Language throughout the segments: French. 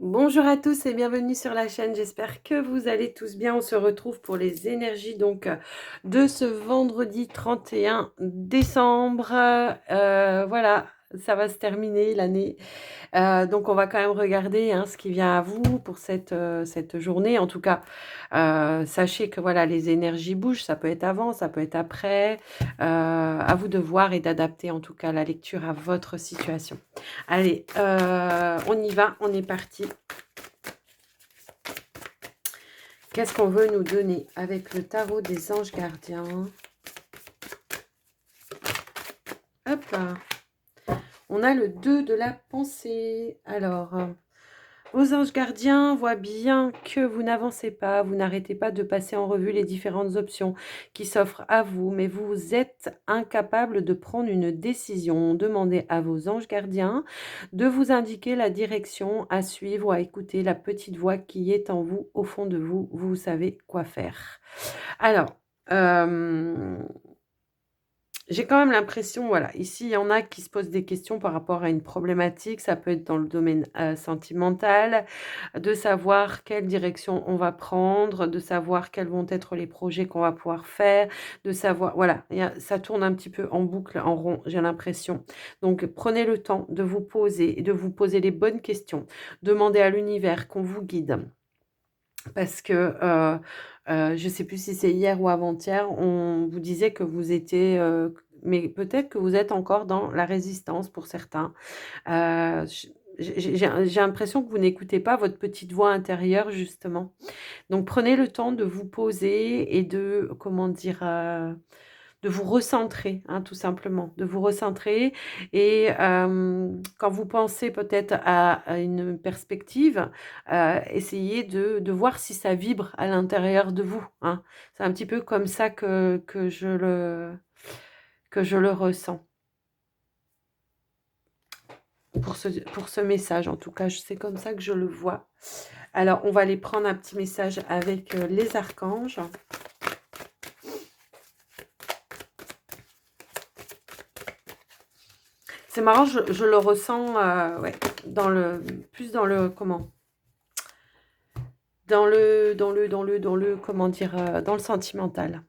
Bonjour à tous et bienvenue sur la chaîne. J'espère que vous allez tous bien. On se retrouve pour les énergies de ce vendredi 31 décembre. Voilà, ça va se terminer l'année. Donc on va quand même regarder ce qui vient à vous pour cette journée. En tout cas, sachez que voilà, les énergies bougent. Ça peut être avant, ça peut être après. À vous de voir et d'adapter en tout cas la lecture à votre situation. Allez, on y va, on est parti. Qu'est-ce qu'on veut nous donner avec le tarot des anges gardiens? Hop là. On a le 2 de la pensée. Alors, vos anges gardiens voient bien que vous n'avancez pas, vous n'arrêtez pas de passer en revue les différentes options qui s'offrent à vous, mais vous êtes incapable de prendre une décision. Demandez à vos anges gardiens de vous indiquer la direction à suivre ou à écouter la petite voix qui est en vous, au fond de vous. Vous savez quoi faire. Alors, j'ai quand même l'impression, voilà, ici, il y en a qui se posent des questions par rapport à une problématique. Ça peut être dans le domaine sentimental, de savoir quelle direction on va prendre, de savoir quels vont être les projets qu'on va pouvoir faire, de savoir, voilà, ça tourne un petit peu en boucle, en rond, j'ai l'impression. Donc, prenez le temps de vous poser et de vous poser les bonnes questions. Demandez à l'univers qu'on vous guide. Parce que, je ne sais plus si c'est hier ou avant-hier, on vous disait que vous étiez, mais peut-être que vous êtes encore dans la résistance pour certains. J j'ai l'impression que vous n'écoutez pas votre petite voix intérieure justement. Donc prenez le temps de vous poser et de, comment dire? De vous recentrer, tout simplement, de vous recentrer et quand vous pensez peut-être à une perspective, essayez de voir si ça vibre à l'intérieur de vous, hein. C'est un petit peu comme ça que je le ressens pour ce message, en tout cas, c'est comme ça que je le vois. Alors, on va aller prendre un petit message avec, les archanges. C'est marrant, je le ressens, ouais, plus dans le comment? Dans le comment dire? Dans le sentimental.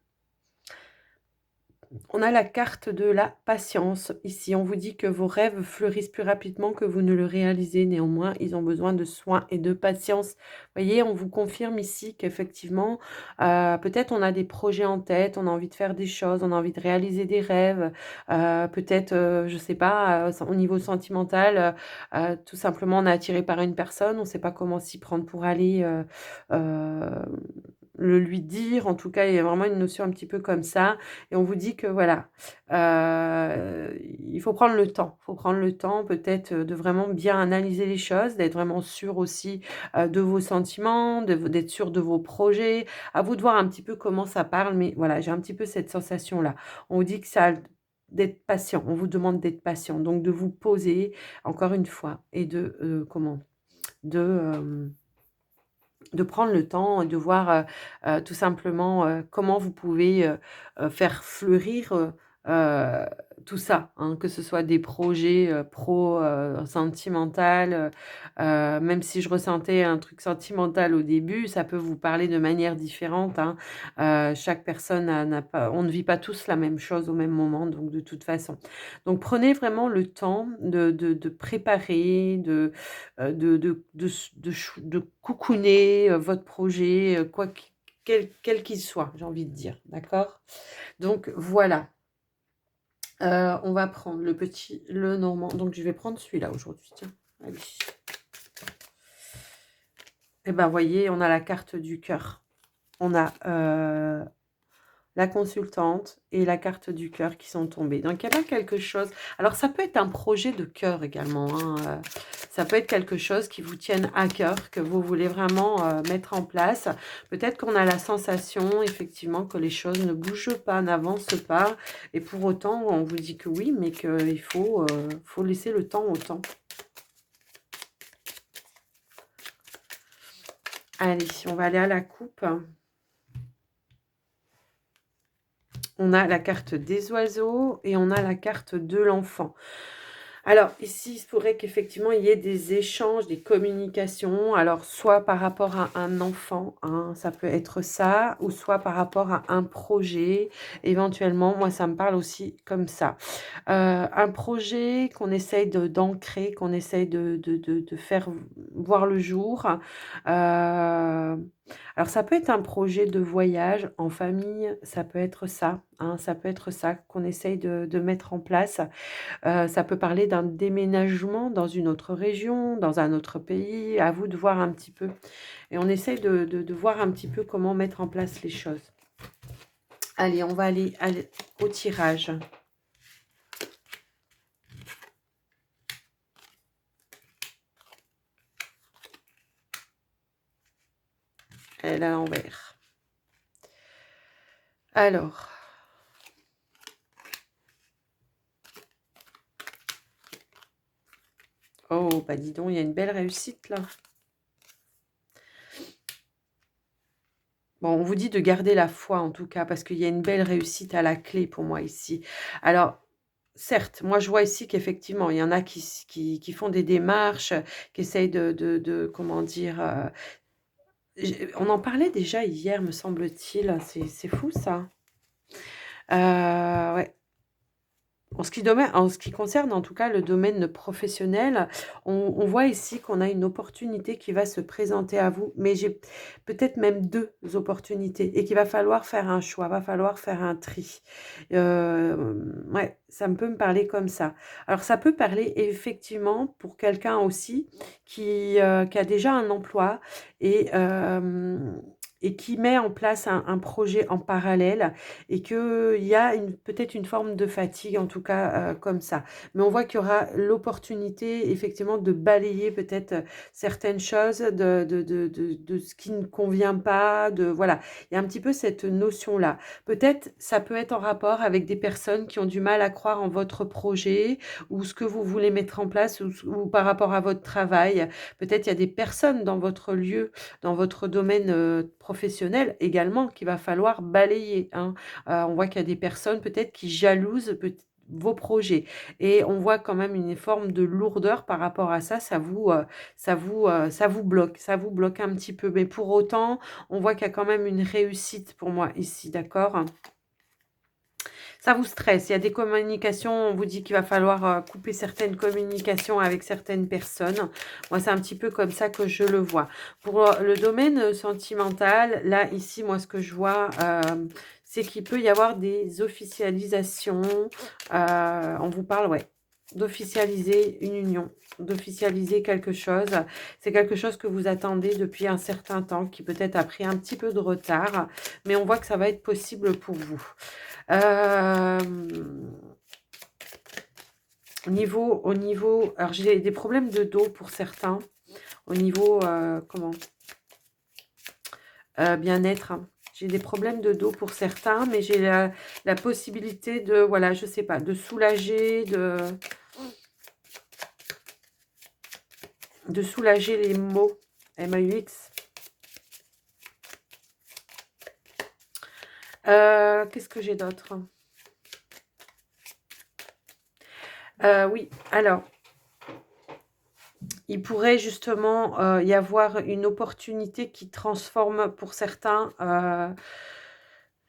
On a la carte de la patience. Ici, on vous dit que vos rêves fleurissent plus rapidement que vous ne le réalisez. Néanmoins, ils ont besoin de soins et de patience. Vous voyez, on vous confirme ici qu'effectivement, peut-être on a des projets en tête, on a envie de faire des choses, on a envie de réaliser des rêves. Peut-être, je ne sais pas, au niveau sentimental, tout simplement, on est attiré par une personne, on ne sait pas comment s'y prendre pour aller, heu, le lui dire. En tout cas, il y a vraiment une notion un petit peu comme ça. Et on vous dit que voilà, il faut prendre le temps. Il faut prendre le temps peut-être, de vraiment bien analyser les choses, d'être vraiment sûr aussi, de vos sentiments, d'être sûr de vos projets. À vous de voir un petit peu comment ça parle, mais voilà, j'ai un petit peu cette sensation-là. On vous dit que ça d'être patient, on vous demande d'être patient, donc de vous poser encore une fois et de, comment? De, de prendre le temps et de voir, tout simplement, comment vous pouvez, faire fleurir, heu, tout ça, hein. Que ce soit des projets, pro, sentimental, même si je ressentais un truc sentimental au début, ça peut vous parler de manière différente, hein. Chaque personne n'a pas, on ne vit pas tous la même chose au même moment, donc de toute façon. Donc prenez vraiment le temps de préparer, de cocooner, votre projet, quoi quel qu'il soit, j'ai envie de dire, d'accord? Donc voilà, on va prendre le normand, donc je vais prendre celui-là aujourd'hui, tiens, allez. Et ben, voyez, on a la carte du cœur. On a, la consultante et la carte du cœur qui sont tombées. Donc, il y a bien quelque chose. Alors, ça peut être un projet de cœur également, hein, ça peut être quelque chose qui vous tienne à cœur, que vous voulez vraiment, mettre en place. Peut-être qu'on a la sensation, effectivement, que les choses ne bougent pas, n'avancent pas et pour autant, on vous dit que oui, mais qu'il faut laisser le temps au temps. Allez, on va aller à la coupe. On a la carte des oiseaux et on a la carte de l'enfant. Alors ici, il se pourrait qu'effectivement il y ait des échanges, des communications, alors soit par rapport à un enfant, hein, ça peut être ça, ou soit par rapport à un projet, éventuellement, moi ça me parle aussi comme ça. Un projet qu'on essaye d'ancrer, qu'on essaye de faire voir le jour. Alors ça peut être un projet de voyage en famille, ça peut être ça, hein, ça peut être ça qu'on essaye de mettre en place. Ça peut parler d'un déménagement dans une autre région, dans un autre pays, à vous de voir un petit peu et on essaye de voir un petit peu comment mettre en place les choses. Allez, on va aller au tirage. Elle est à l'envers. Alors, oh, bah dis donc, il y a une belle réussite là. Bon, on vous dit de garder la foi en tout cas, parce qu'il y a une belle réussite à la clé pour moi ici. Alors, certes, moi je vois ici qu'effectivement, il y en a qui font des démarches, qui essayent comment dire, on en parlait déjà hier, me semble-t-il. C'est fou ça. Ouais. En ce qui concerne en tout cas le domaine professionnel, on voit ici qu'on a une opportunité qui va se présenter à vous, mais j'ai peut-être même 2 opportunités et qu'il va falloir faire un choix, va falloir faire un tri. Ouais, ça me peut me parler comme ça. Alors ça peut parler effectivement pour quelqu'un aussi qui a déjà un emploi et et qui met en place un projet en parallèle et qu'il y a peut-être une forme de fatigue, en tout cas, comme ça. Mais on voit qu'il y aura l'opportunité, effectivement, de balayer peut-être certaines choses de ce qui ne convient pas, voilà. Il y a un petit peu cette notion-là. Peut-être, ça peut être en rapport avec des personnes qui ont du mal à croire en votre projet ou ce que vous voulez mettre en place ou par rapport à votre travail. Peut-être il y a des personnes dans votre lieu, dans votre domaine professionnel également qu'il va falloir balayer, hein. On voit qu'il y a des personnes peut-être qui jalousent vos projets et on voit quand même une forme de lourdeur par rapport à ça. Ça vous bloque un petit peu. Mais pour autant, on voit qu'il y a quand même une réussite pour moi ici, d'accord? Ça vous stresse. Il y a des communications, on vous dit qu'il va falloir couper certaines communications avec certaines personnes. Moi, c'est un petit peu comme ça que je le vois. Pour le domaine sentimental, là, ici, moi, ce que je vois, c'est qu'il peut y avoir des officialisations. On vous parle, ouais, d'officialiser une union, d'officialiser quelque chose. C'est quelque chose que vous attendez depuis un certain temps, qui peut-être a pris un petit peu de retard, mais on voit que ça va être possible pour vous. Au niveau, alors j'ai des problèmes de dos pour certains, au niveau, comment, bien-être, hein. J'ai des problèmes de dos pour certains, mais j'ai la possibilité de, voilà, je sais pas, de soulager, de soulager les maux, MAUX. Qu'est-ce que j'ai d'autre? Oui, alors, il pourrait justement y avoir une opportunité qui transforme pour certains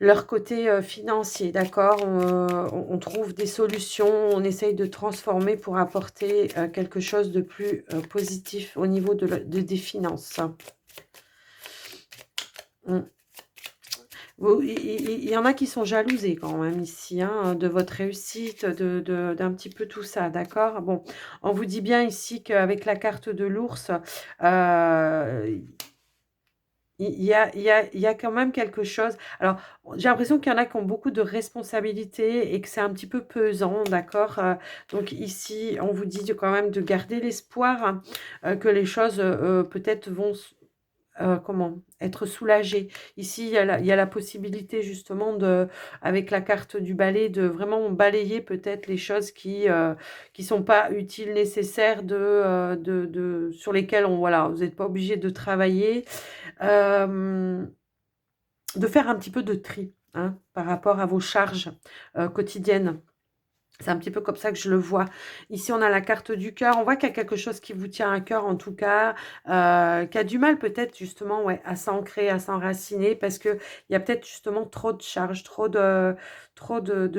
leur côté financier, d'accord? On trouve des solutions, on essaye de transformer pour apporter quelque chose de plus positif au niveau des finances. Mm. Il y en a qui sont jalousés quand même ici, hein, de votre réussite, d'un petit peu tout ça, d'accord? Bon, on vous dit bien ici qu'avec la carte de l'ours, il y a quand même quelque chose. Alors, j'ai l'impression qu'il y en a qui ont beaucoup de responsabilités et que c'est un petit peu pesant, d'accord? Donc ici, on vous dit quand même de garder l'espoir, hein, que les choses, peut-être vont comment? Être soulagé. Ici, il y a la possibilité justement avec la carte du balai, de vraiment balayer peut-être les choses qui sont pas utiles, nécessaires sur lesquelles voilà, vous n'êtes pas obligé de travailler. Hem, de faire un petit peu de tri, hein, par rapport à vos charges, quotidiennes. C'est un petit peu comme ça que je le vois. Ici, on a la carte du cœur. On voit qu'il y a quelque chose qui vous tient à cœur, en tout cas, qui a du mal peut-être justement ouais, à s'ancrer, à s'enraciner, parce qu'il y a peut-être justement trop de charges, trop de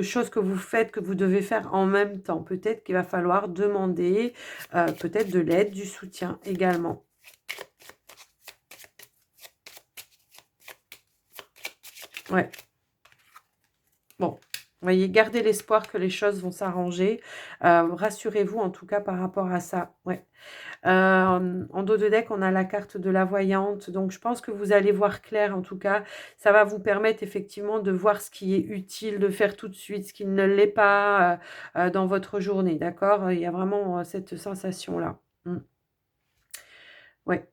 choses que vous faites, que vous devez faire en même temps. Peut-être qu'il va falloir demander peut-être de l'aide, du soutien également. Ouais. Bon, vous voyez, gardez l'espoir que les choses vont s'arranger. Rassurez-vous en tout cas par rapport à ça. Ouais. En dos de deck, on a la carte de la voyante. Donc, je pense que vous allez voir clair. En tout cas, ça va vous permettre effectivement de voir ce qui est utile de faire tout de suite, ce qui ne l'est pas dans votre journée. D'accord? Il y a vraiment cette sensation-là. Mm. Ouais.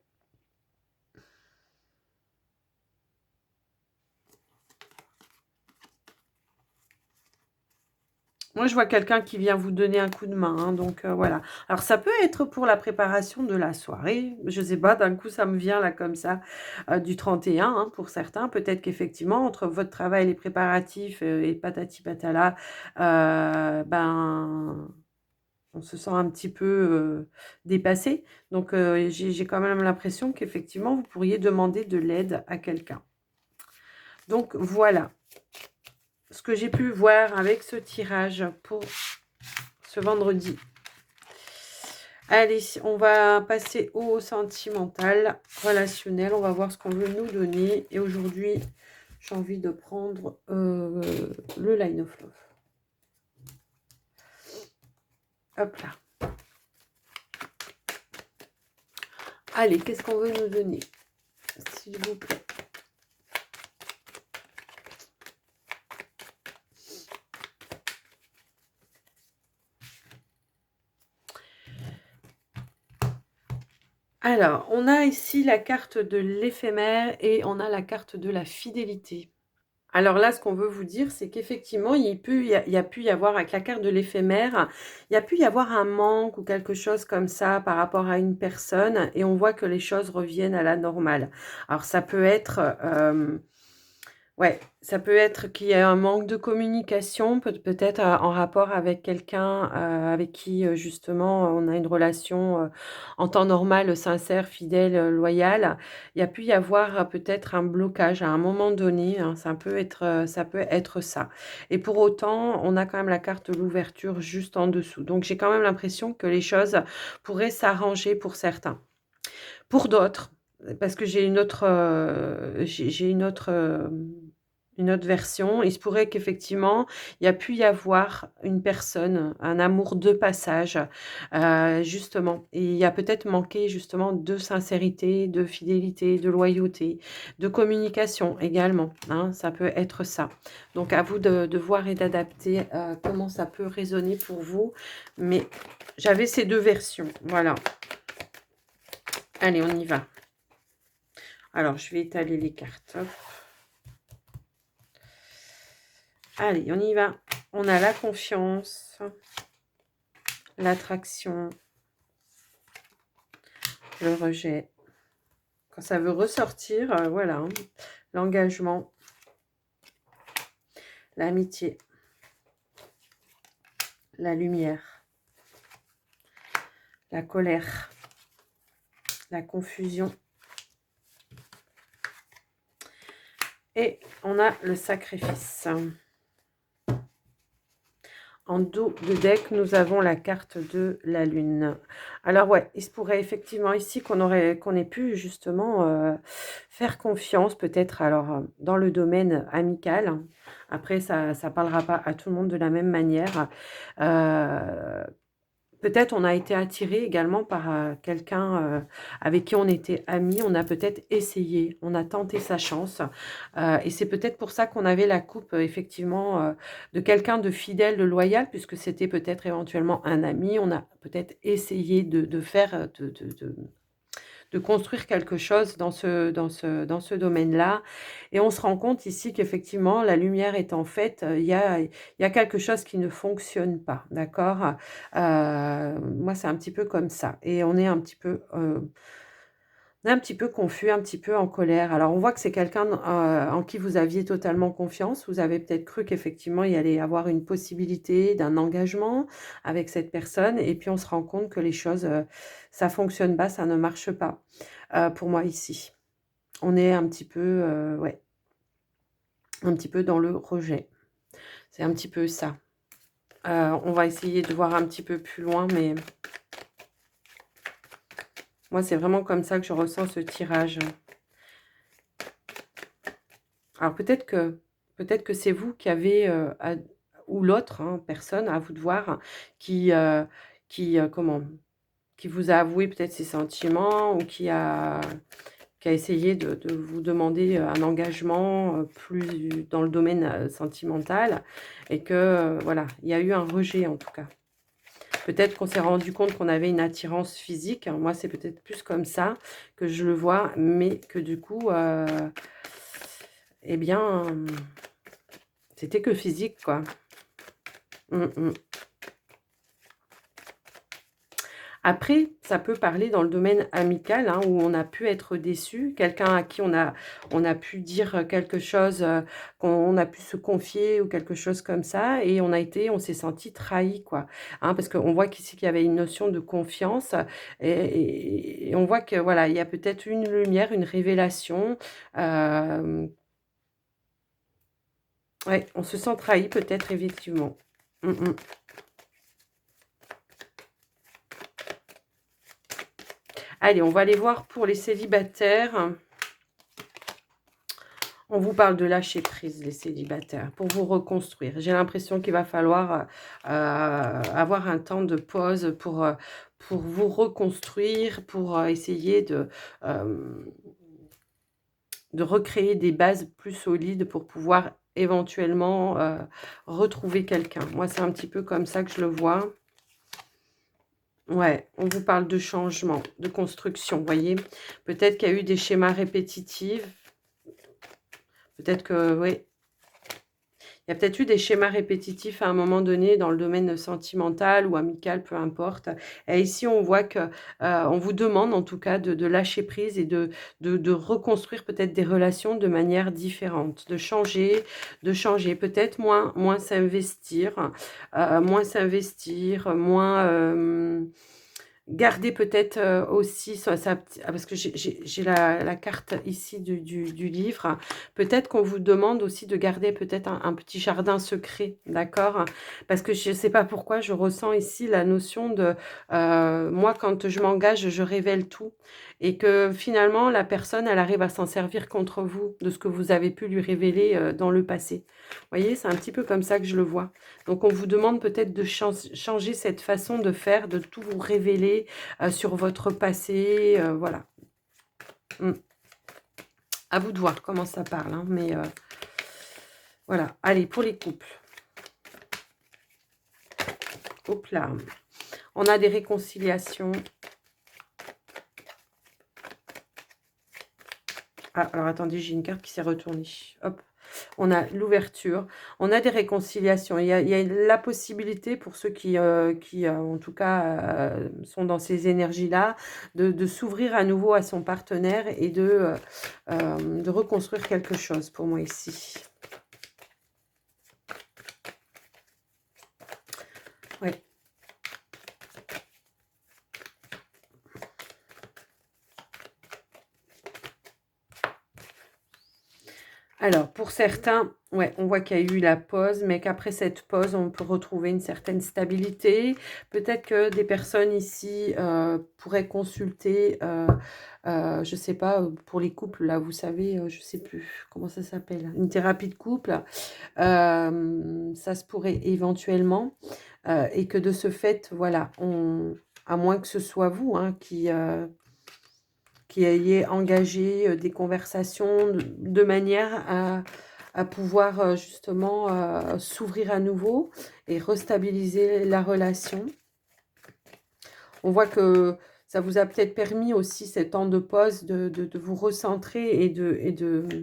Moi, je vois quelqu'un qui vient vous donner un coup de main, hein, donc voilà. Alors, ça peut être pour la préparation de la soirée. Je sais pas, d'un coup, ça me vient là comme ça, du 31, hein, pour certains. Peut-être qu'effectivement, entre votre travail, les préparatifs et patati patala, ben, on se sent un petit peu dépassé. Donc, j'ai quand même l'impression qu'effectivement, vous pourriez demander de l'aide à quelqu'un. Donc, voilà ce que j'ai pu voir avec ce tirage pour ce vendredi. Allez, on va passer au sentimental, relationnel. On va voir ce qu'on veut nous donner. Et aujourd'hui, j'ai envie de prendre le Line of Love. Hop là. Allez, qu'est-ce qu'on veut nous donner, s'il vous plaît? Alors, on a ici la carte de l'éphémère et on a la carte de la fidélité. Alors là, ce qu'on veut vous dire, c'est qu'effectivement, il y a pu y avoir, avec la carte de l'éphémère, il y a pu y avoir un manque ou quelque chose comme ça par rapport à une personne et on voit que les choses reviennent à la normale. Alors ça peut être ouais, ça peut être qu'il y ait un manque de communication, peut-être en rapport avec quelqu'un avec qui justement on a une relation en temps normal, sincère, fidèle, loyale. Il y a pu y avoir peut-être un blocage à un moment donné, hein, ça peut être ça. Et pour autant, on a quand même la carte de l'ouverture juste en dessous. Donc j'ai quand même l'impression que les choses pourraient s'arranger pour certains. Pour d'autres, parce que j'ai une autre, j'ai une autre version. Il se pourrait qu'effectivement, il y a pu y avoir une personne, un amour de passage, justement. Et il y a peut-être manqué justement de sincérité, de fidélité, de loyauté, de communication également, hein, ça peut être ça. Donc à vous de voir et d'adapter comment ça peut résonner pour vous. Mais j'avais ces 2 versions, voilà. Allez, on y va. Alors, je vais étaler les cartes. Hop. Allez, on y va. On a la confiance, l'attraction, le rejet. Quand ça veut ressortir, voilà, hein, l'engagement, l'amitié, la lumière, la colère, la confusion. Et on a le sacrifice. En dos de deck, nous avons la carte de la lune. Alors ouais, il se pourrait effectivement ici qu'on ait pu justement faire confiance peut-être alors dans le domaine amical. Après, ça ne parlera pas à tout le monde de la même manière. Peut-être on a été attiré également par quelqu'un avec qui on était amis. On a peut-être essayé, on a tenté sa chance. Et c'est peut-être pour ça qu'on avait la coupe, effectivement, de quelqu'un de fidèle, de loyal, puisque c'était peut-être éventuellement un ami. On a peut-être essayé de faire, de construire quelque chose dans ce domaine-là. Et on se rend compte ici qu'effectivement, la lumière est en fait, il y a quelque chose qui ne fonctionne pas, d'accord? Moi, c'est un petit peu comme ça et on est un petit peu, On est un petit peu confus, un petit peu en colère. Alors, on voit que c'est quelqu'un en qui vous aviez totalement confiance. Vous avez peut-être cru qu'effectivement, il y allait avoir une possibilité d'un engagement avec cette personne. Et puis, on se rend compte que les choses, ça fonctionne pas, ça ne marche pas pour moi ici. On est un petit peu, ouais, un petit peu dans le rejet. C'est un petit peu ça. On va essayer de voir un petit peu plus loin, mais moi, c'est vraiment comme ça que je ressens ce tirage. Alors peut-être que c'est vous qui avez, ou l'autre, hein, personne, à vous de voir, qui, comment? Qui vous a avoué peut-être ses sentiments ou qui a essayé de vous demander, un engagement, plus dans le domaine, sentimental et que, voilà, il y a eu un rejet en tout cas. Peut-être qu'on s'est rendu compte qu'on avait une attirance physique. Moi, c'est peut-être plus comme ça que je le vois, mais que du coup, eh bien, c'était que physique, quoi. Mmh mh. Après, ça peut parler dans le domaine amical, hein, où on a pu être déçu, quelqu'un à qui on a pu dire quelque chose, qu'on a pu se confier ou quelque chose comme ça et on s'est senti trahi, quoi, hein. Parce qu'on voit qu'ici qu'il y avait une notion de confiance et on voit que, voilà, il y a peut-être une lumière, une révélation, hem, ouais, on se sent trahi peut-être effectivement. Mmh mh. Allez, on va aller voir pour les célibataires. On vous parle de lâcher prise, les célibataires, pour vous reconstruire. J'ai l'impression qu'il va falloir avoir un temps de pause pour vous reconstruire, pour essayer de recréer des bases plus solides pour pouvoir éventuellement retrouver quelqu'un. Moi, c'est un petit peu comme ça que je le vois. Ouais, on vous parle de changement, de construction, vous voyez. Peut-être qu'il y a eu des schémas répétitifs. Peut-être que, oui, il y a peut-être eu des schémas répétitifs à un moment donné dans le domaine sentimental ou amical, peu importe. Et ici, on voit que, on vous demande en tout cas de lâcher prise et de reconstruire peut-être des relations de manière différente, de changer, peut-être moins s'investir, moins, garder peut-être, aussi sa parce que j'ai la carte ici du livre. Peut-être qu'on vous demande aussi de garder peut-être un petit jardin secret, d'accord? Parce que je ne sais pas pourquoi je ressens ici la notion de, moi quand je m'engage, je révèle tout et que finalement la personne, elle arrive à s'en servir contre vous, de ce que vous avez pu lui révéler, dans le passé. Vous voyez? C'est un petit peu comme ça que je le vois. Donc on vous demande peut-être de changer cette façon de faire, de tout vous révéler, sur votre passé, voilà. Mmh. À vous de voir comment ça parle, hein, mais voilà. Allez, pour les couples. Hop là. On a des réconciliations. Ah, alors attendez, j'ai une carte qui s'est retournée. Hop. On a l'ouverture, on a des réconciliations. Il y a la possibilité pour ceux qui en tout cas, sont dans ces énergies-là, de s'ouvrir à nouveau à son partenaire et de reconstruire quelque chose pour moi ici. Ouais. Alors, pour certains, ouais, on voit qu'il y a eu la pause, mais qu'après cette pause, on peut retrouver une certaine stabilité. Peut-être que des personnes ici pourraient consulter, je ne sais pas, pour les couples, là, vous savez, je ne sais plus comment ça s'appelle, une thérapie de couple. Ça se pourrait éventuellement. Et que de ce fait, voilà, à moins que ce soit vous hein, qui ayez engagé des conversations de manière à pouvoir justement s'ouvrir à nouveau et restabiliser la relation. On voit que ça vous a peut-être permis aussi, ces temps de pause, de vous recentrer et de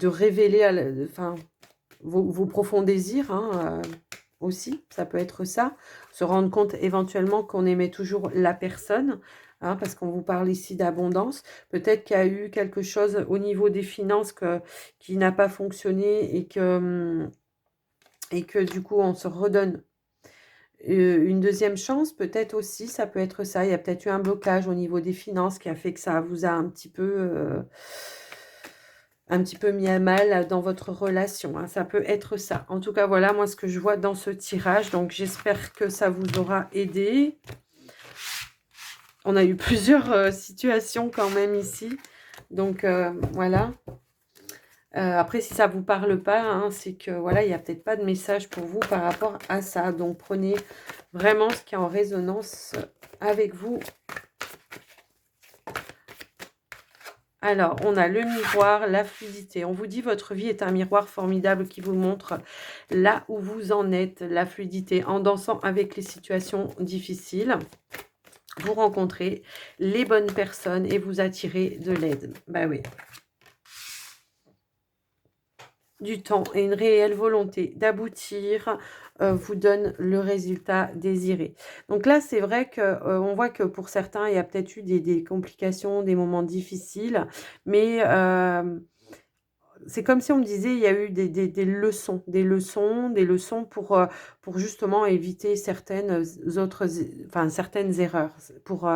révéler enfin, vos profonds désirs hein, aussi. Ça peut être ça. Se rendre compte éventuellement qu'on aimait toujours la personne. hein, parce qu'on vous parle ici d'abondance. Peut-être qu'il y a eu quelque chose au niveau des finances qui n'a pas fonctionné et que du coup, on se redonne une deuxième chance, peut-être aussi, ça peut être ça. Il y a peut-être eu un blocage au niveau des finances qui a fait que ça vous a un petit peu mis à mal dans votre relation, hein. Ça peut être ça. En tout cas, voilà, moi, ce que je vois dans ce tirage. Donc, j'espère que ça vous aura aidé. On a eu plusieurs situations quand même ici. Donc, voilà. Après, si ça ne vous parle pas, hein, c'est que, voilà, il n'y a peut-être pas de message pour vous par rapport à ça. Donc, prenez vraiment ce qui est en résonance avec vous. Alors, on a le miroir, la fluidité. On vous dit, votre vie est un miroir formidable qui vous montre là où vous en êtes, la fluidité, en dansant avec les situations difficiles. Vous rencontrez les bonnes personnes et vous attirez de l'aide. Bah oui. Du temps et une réelle volonté d'aboutir vous donne le résultat désiré. Donc là, c'est vrai que on voit que pour certains, il y a peut-être eu des complications, des moments difficiles, mais c'est comme si on me disait, il y a eu des leçons pour justement éviter certaines erreurs, pour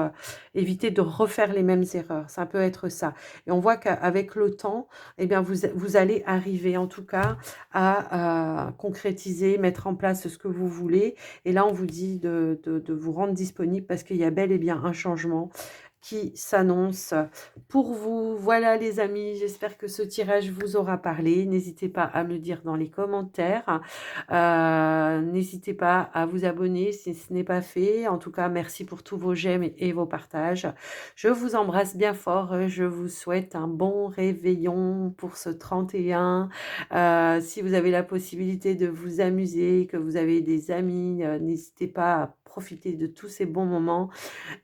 éviter de refaire les mêmes erreurs. Ça peut être ça. Et on voit qu'avec le temps, eh bien, vous allez arriver en tout cas à concrétiser, mettre en place ce que vous voulez. Et là, on vous dit de vous rendre disponible parce qu'il y a bel et bien un changement qui s'annonce pour vous. Voilà les amis, j'espère que ce tirage vous aura parlé. N'hésitez pas à me le dire dans les commentaires. N'hésitez pas à vous abonner si ce n'est pas fait. En tout cas, merci pour tous vos j'aime et vos partages. Je vous embrasse bien fort. Je vous souhaite un bon réveillon pour ce 31. Si vous avez la possibilité de vous amuser, que vous avez des amis, n'hésitez pas à profiter de tous ces bons moments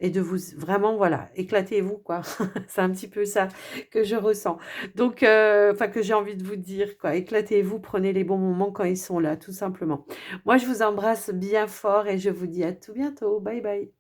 et de vous vraiment, voilà, éclatez-vous, quoi. C'est un petit peu ça que je ressens. Donc, enfin, que j'ai envie de vous dire, quoi. Éclatez-vous, prenez les bons moments quand ils sont là, tout simplement. Moi, je vous embrasse bien fort et je vous dis à tout bientôt. Bye bye.